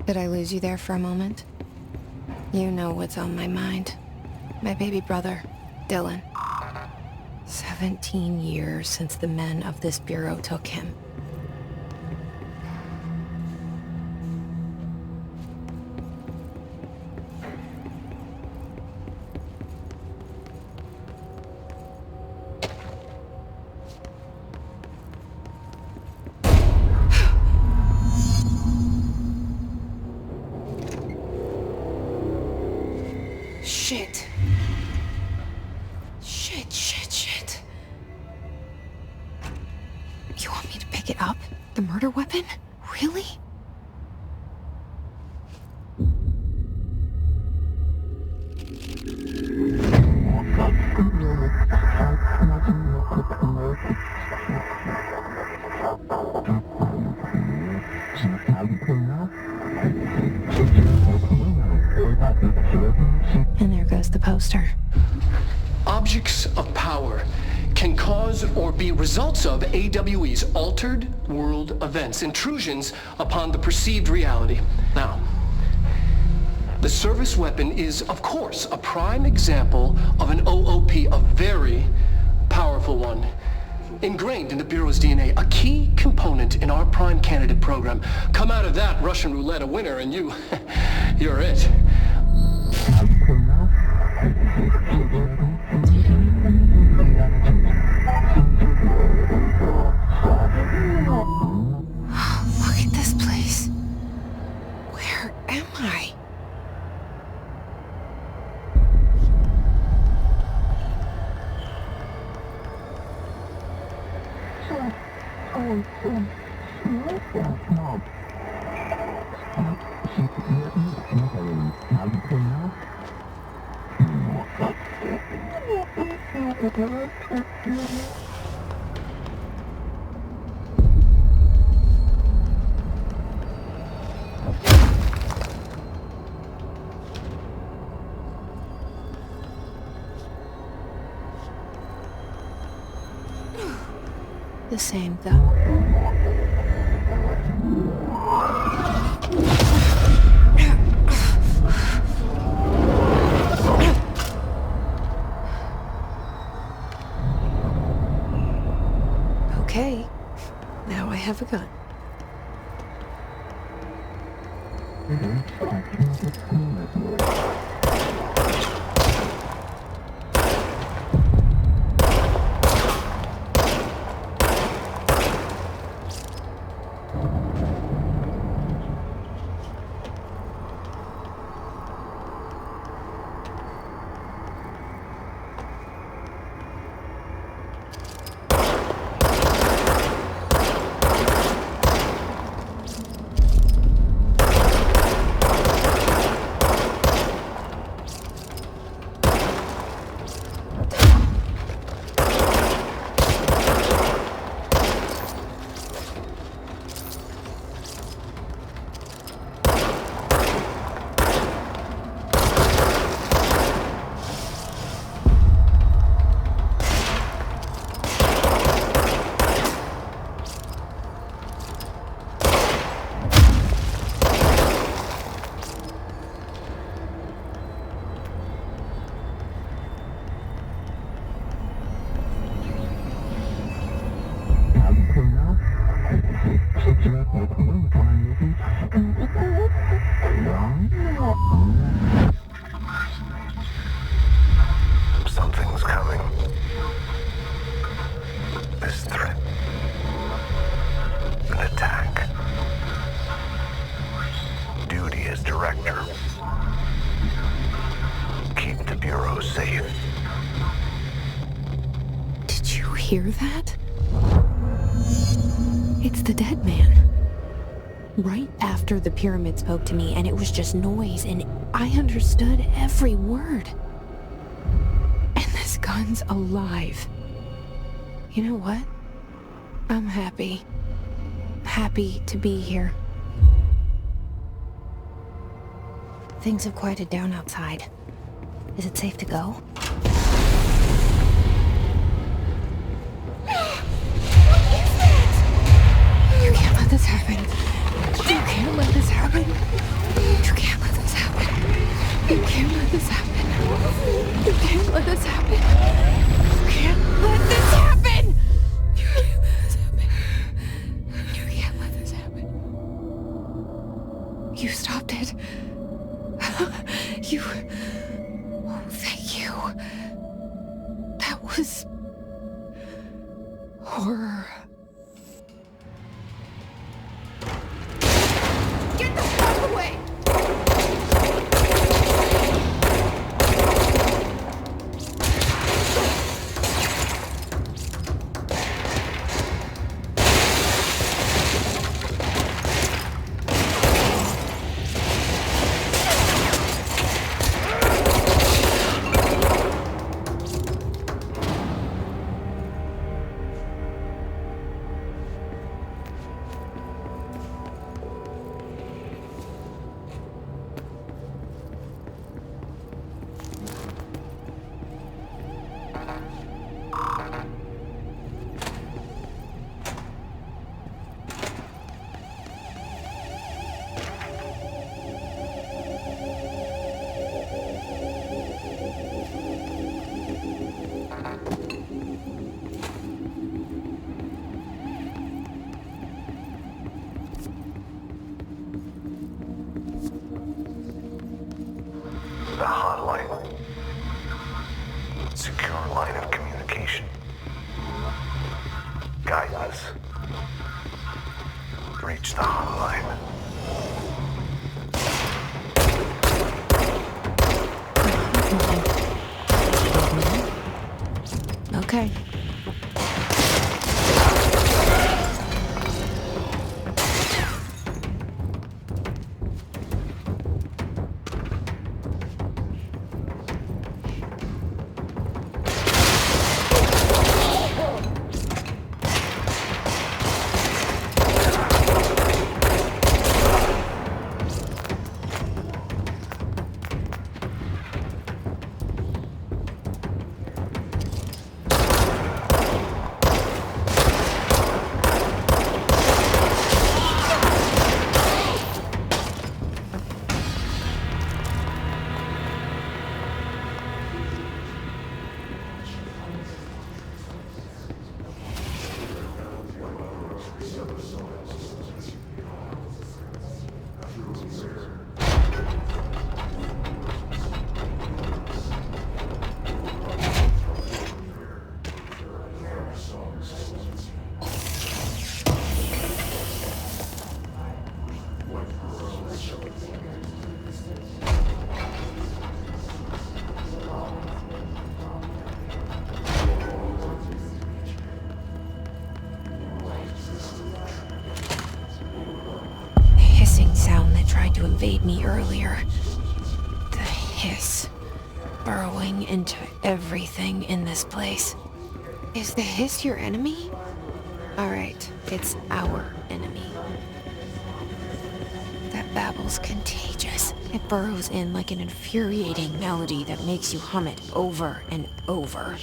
Did I lose you there for a moment? You know what's on my mind. My baby brother, Dylan. 17 years since the men of this bureau took him. Shit. Shit. You want me to pick it up? The murder weapon? Really? And there goes the poster. Objects of power can cause or be results of AWE's altered world events, intrusions upon the perceived reality. Now, the service weapon is, of course, a prime example of an OOP, a very powerful one, ingrained in the Bureau's DNA, a key component in our prime candidate program. Come out of that Russian roulette a winner and you're it. Look at this place. Where am I? The same, though. Okay, now I have a gun. Something's coming. This threat. An attack. Duty as director. Keep the Bureau safe. Did you hear that? It's the dead man. Right after the pyramid spoke to me, and it was just noise, and I understood every word. And this gun's alive. You know what? I'm happy. Happy to be here. Things have quieted down outside. Is it safe to go? You can't let this happen. You can't let this happen. horror. Get the fuck away! The hotline. Secure line of communication. Guidance. Reach the hotline. Okay. To invade me earlier. The hiss burrowing into everything in this place. Is the hiss your enemy? Alright, it's our enemy. That babble's contagious. It burrows in like an infuriating melody that makes you hum it over and over.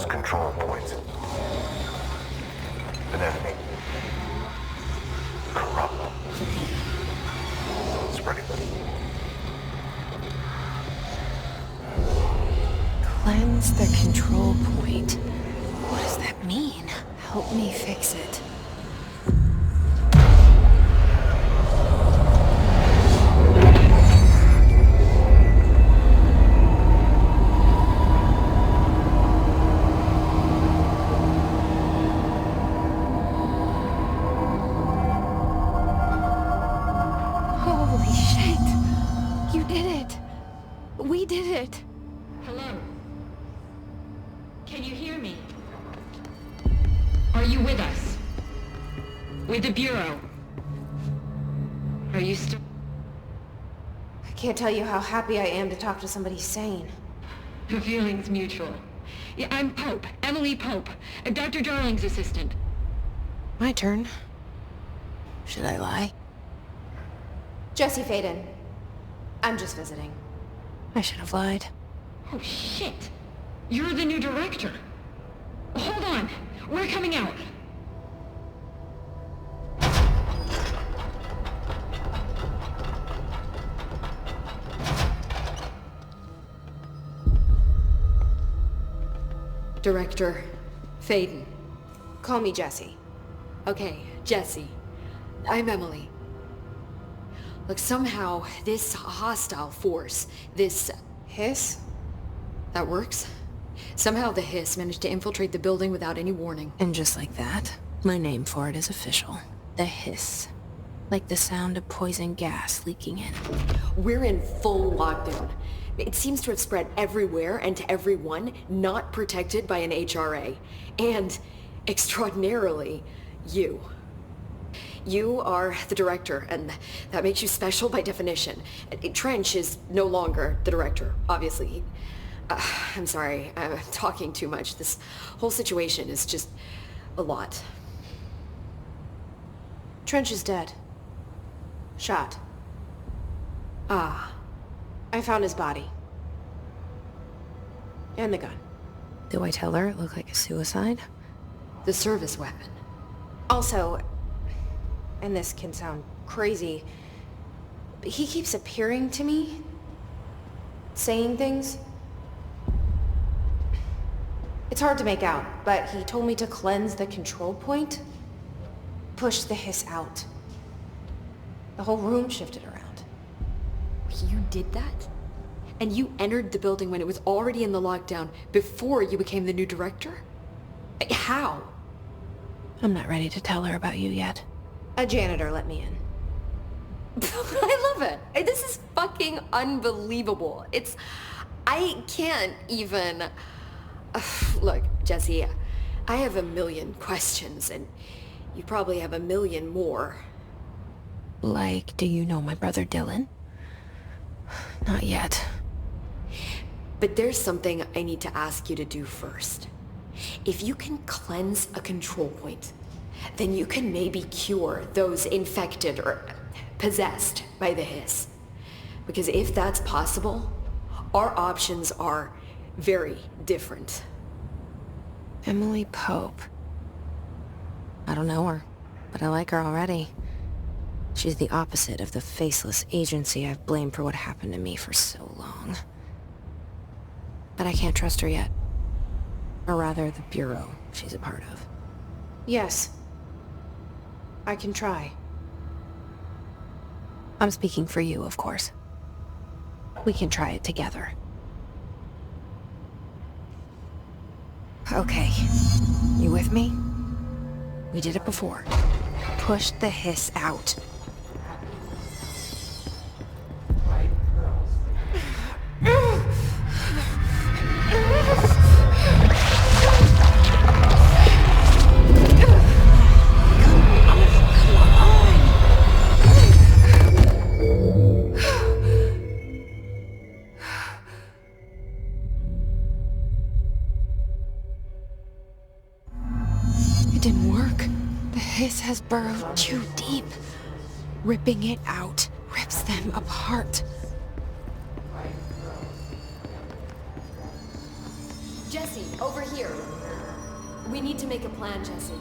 Control points. An enemy. Corrupt. Spreading. Cleanse the control point. What does that mean? Help me fix it. Holy shit! You did it! We did it! Hello? Can you hear me? Are you with us? With the Bureau? Are you still... I can't tell you how happy I am to talk to somebody sane. The feeling's mutual. Yeah, I'm Pope. Emily Pope. Dr. Darling's assistant. My turn. Should I lie? Jesse Faden. I'm just visiting. I should have lied. Oh, shit. You're the new director. Hold on. We're coming out. Director Faden. Call me Jesse. Okay, Jesse. I'm Emily. Look, somehow this hostile force, this... Hiss? that works? Somehow the hiss managed to infiltrate the building without any warning. And just like that, my name for it is official. The hiss. Like the sound of poison gas leaking in. We're in full lockdown. It seems to have spread everywhere and to everyone not protected by an HRA. And, extraordinarily, you. You are the director, and that makes you special by definition. Trench is no longer the director, obviously. I'm sorry, I'm talking too much. This whole situation is just a lot. Trench is dead. Shot. Ah. I found his body. And the gun. Do I tell her it looked like a suicide? The service weapon. Also, and this can sound crazy, but he keeps appearing to me, saying things. It's hard to make out, but he told me to cleanse the control point, push the hiss out. The whole room shifted around. You did that? And you entered the building when it was already in the lockdown before you became the new director? How? I'm not ready to tell her about you yet. A janitor let me in. I love it. This is fucking unbelievable. I can't even... Look, Jesse, I have a million questions, and you probably have a million more. Like, do you know my brother Dylan? Not yet. But there's something I need to ask you to do first. If you can cleanse a control point, then you can maybe cure those infected or possessed by the hiss. Because if that's possible, our options are very different. Emily Pope. I don't know her, but I like her already. She's the opposite of the faceless agency I've blamed for what happened to me for so long. But I can't trust her yet. Or rather, the Bureau she's a part of. Yes. I can try. I'm speaking for you, of course. We can try it together. Okay. You with me? We did it before. Push the hiss out. It didn't work. The hiss has burrowed too deep. Ripping it out rips them apart. Jesse, over here. We need to make a plan, Jesse.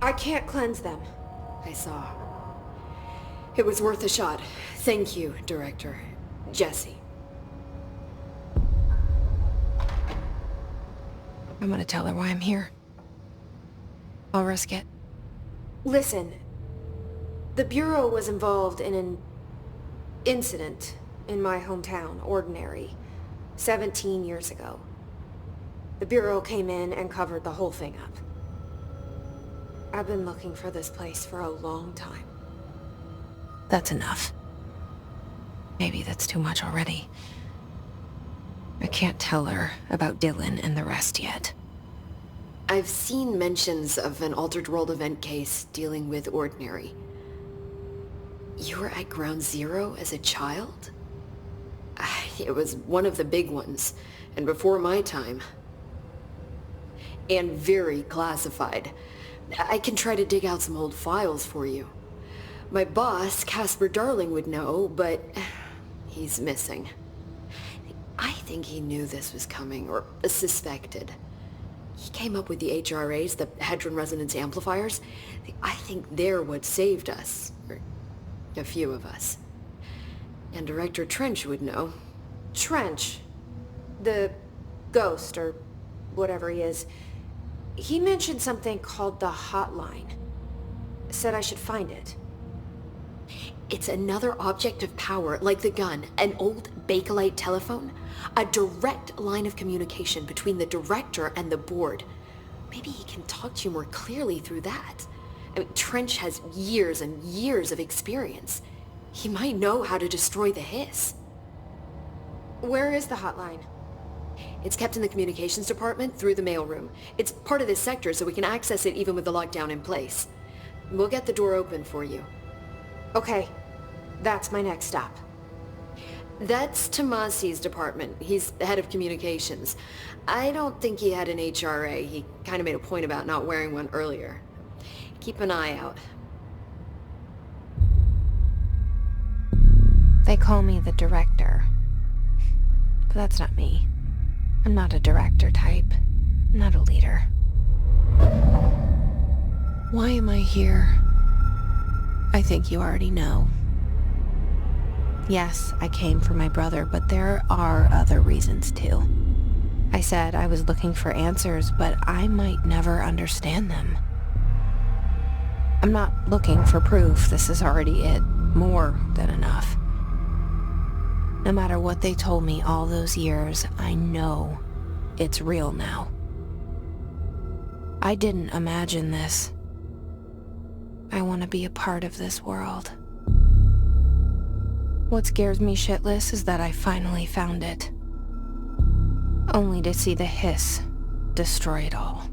I can't cleanse them. I saw. It was worth a shot. Thank you, Director. Jesse. I'm gonna tell her why I'm here. I'll risk it. Listen, the Bureau was involved in an incident in my hometown, Ordinary, 17 years ago. The Bureau came in and covered the whole thing up. I've been looking for this place for a long time. That's enough. Maybe that's too much already. I can't tell her about Dylan and the rest yet. I've seen mentions of an Altered World event case dealing with Ordinary. You were at Ground Zero as a child? It was one of the big ones, and before my time. And very classified. I can try to dig out some old files for you. My boss, Casper Darling, would know, but he's missing. I think he knew this was coming, or suspected. He came up with the HRAs, the Hadron Resonance Amplifiers. I think they're what saved us. Or a few of us. And Director Trench would know. Trench. The ghost, or whatever he is. He mentioned something called the Hotline. Said I should find it. It's another object of power, like the gun, an old Bakelite telephone. A direct line of communication between the director and the board. Maybe he can talk to you more clearly through that. I mean, Trench has years and years of experience. He might know how to destroy the hiss. Where is the hotline? It's kept in the communications department through the mailroom. It's part of this sector, so we can access it even with the lockdown in place. We'll get the door open for you. Okay, that's my next stop. That's Tomasi's department. He's the head of communications. I don't think he had an HRA. He kind of made a point about not wearing one earlier. Keep an eye out. They call me the director. But that's not me. I'm not a director type. I'm not a leader. Why am I here? I think you already know. Yes, I came for my brother, but there are other reasons too. I said I was looking for answers, but I might never understand them. I'm not looking for proof. This is already it. More than enough. No matter what they told me all those years, I know it's real now. I didn't imagine this. I want to be a part of this world. What scares me shitless is that I finally found it. Only to see the hiss destroy it all.